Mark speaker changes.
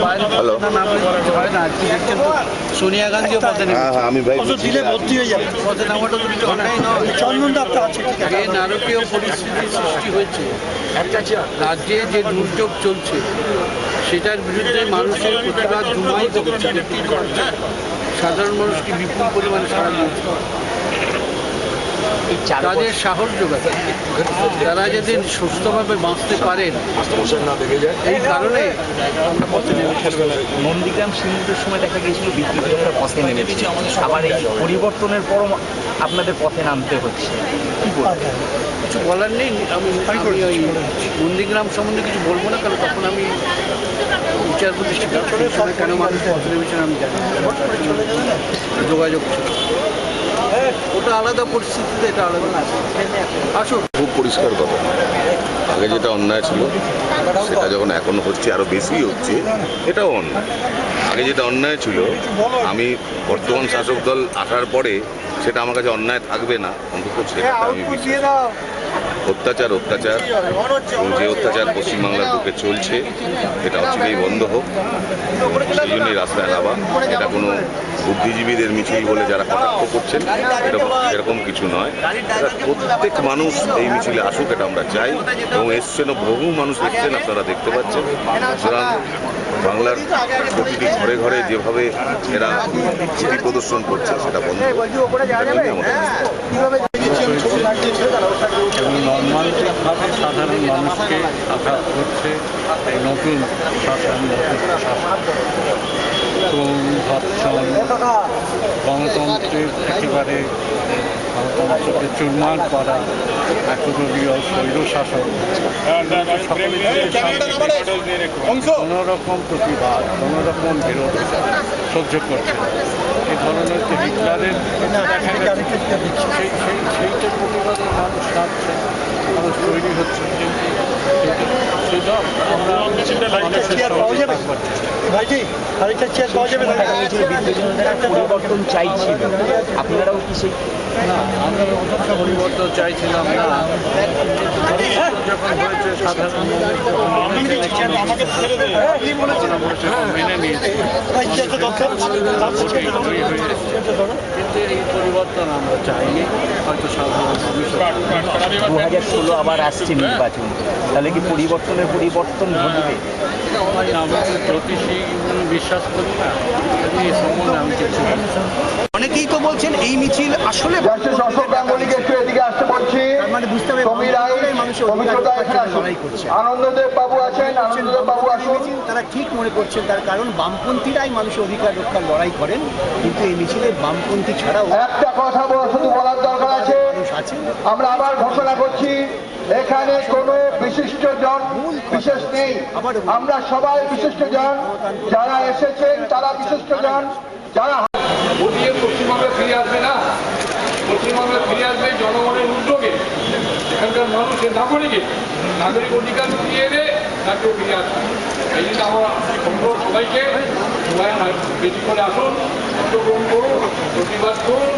Speaker 1: Hello,
Speaker 2: Sonia Gandhi
Speaker 1: হ্যাঁ হ্যাঁ, আমি ভাই
Speaker 2: দিলে ভর্তি হয়ে যাবে। পথে নামাটা তো কিছু অন্যায় নয়। চন্দনদা আপনার আছে, যে নারকীয় পরিস্থিতির সৃষ্টি হয়েছে, রাজ্যে যে দুর্যোগ চলছে সেটার বিরুদ্ধে মানুষের প্রতিবাদ ধুমায়িত করছে। সাধারণ মানুষকে বিপুল পরিমাণে সাড়া দিয়েছে, তাদের সাহস যোগাচ্ছে, তারা যদি সুস্থভাবে বাঁচতে পারেন এই কারণে আমরা পথে নেমেছি।
Speaker 3: নন্দীগ্রাম সিন্ধুর সময় দেখা গিয়েছিল বিদ্যুৎরা পথে নেমেছে, আবার এই পরিবর্তনের পরও আপনাদের পথে নামতে হচ্ছে, কি বলবেন?
Speaker 2: কিছু বলার নেই। আমি ওই নন্দীগ্রাম সম্বন্ধে কিছু বলবো না, কারণ তখন আমি বিচারপতি সেখানে কেন মানুষ পথে নেমেছেন আমি জানি, যোগাযোগ ছিল, ওটা আলাদা পরিস্থিতিতে, এটা আলাদা আসুন।
Speaker 1: খুব পরিষ্কার কথা, আগে যেটা অন্যায় ছিল সেটা যখন এখন হচ্ছে, আরো বেশি হচ্ছে, এটাও অন্যায়। আগে যেটা অন্যায় ছিল, আমি বর্তমান শাসক দল আসার পরে সেটা আমার কাছে অন্যায় থাকবে না, অন্তত সেটা আমি বিশ্বাস করি। অত্যাচার এবং যে অত্যাচার পশ্চিমবাংলার বুকে চলছে এটা অচিরেই বন্ধ হোক, সেই জন্যই রাস্তায় নামা। এটা কোনো বুদ্ধিজীবীদের মিছিল বলে যারা কটাক্ষ করছেন এরকম কিছু নয়। প্রত্যেক মানুষ এই মিছিলে আসুক, এটা আমরা চাই, এবং এসছেনও, বহু মানুষ এসছেন, আপনারা দেখতে পাচ্ছেন। সুতরাং বাংলার প্রতিটি ঘরে ঘরে যেভাবে এরা চিঠি প্রদর্শন করছে সেটা বন্ধ হোক,
Speaker 4: নর্মালিভাবে সাধারণ মানুষকে আঘাত করছে নতুন শাসন, ধর্ষণ, গণতন্ত্রের একেবারে গণতন্ত্রকে চুরমার করা, একদলীয় স্বৈরশাসন, কোনোরকম প্রতিবাদ, কোনোরকম বিরোধিতা সহ্য করছে। এই ধরনের যে হিটলারের সেইটার প্রতিবাদে মানুষ ডাকছে, মানুষ তৈরি হচ্ছে, সেটা আমরা
Speaker 3: পরিবর্তন চাইছিল, আপনারাও কি সেই?
Speaker 4: না, আমরা পরিবর্তন চাইছিলাম না। যখন হয়েছে সাধারণ মেনে নিয়েছি, কিন্তু এই পরিবর্তন আমরা চাইনি। হয়তো সাধারণ মানুষ
Speaker 3: 2016 আবার আসছে নির্বাচন, তাহলে কি পরিবর্তন ঘটবে?
Speaker 4: আমি জ্যোতিষী বিশ্বাস করি না, এই সম্বন্ধে আমি কিছু বলছি না।
Speaker 2: অনেকেই তো বলছেন এই মিছিল আসলে
Speaker 5: আনন্দদেব বাবু আছেন, আনন্দদেব বাবু আসুন।
Speaker 2: তারা ঠিক মনে করছেন, তার কারণ বামপন্থীরাই মানুষের অধিকার রক্ষার লড়াই করেন, কিন্তু এই মিছিলে বামপন্থী ছাড়াও
Speaker 5: একটা কথা শুধু বলার দরকার আছে, আমরা আবার ঘোষণা করছি, এখানে কোনো বিশিষ্ট জন বিশেষ নেই, আমরা সবাই বিশিষ্ট জন, যারা এসেছেন তারা বিশিষ্ট জন, যারা
Speaker 6: পশ্চিমবঙ্গে ফিরে আসবে না, পশ্চিমবঙ্গে ফিরে আসবে জনগণের উদ্যোগে, এখানকার মানুষের নাগরিক অধিকার ফিরিয়ে এনে তাকেও ফিরে আসবে। এই জন্য আমরা সবাইকে বেশি করে আসুন, অংশগ্রহণ করুন, প্রতিবাদ করুন।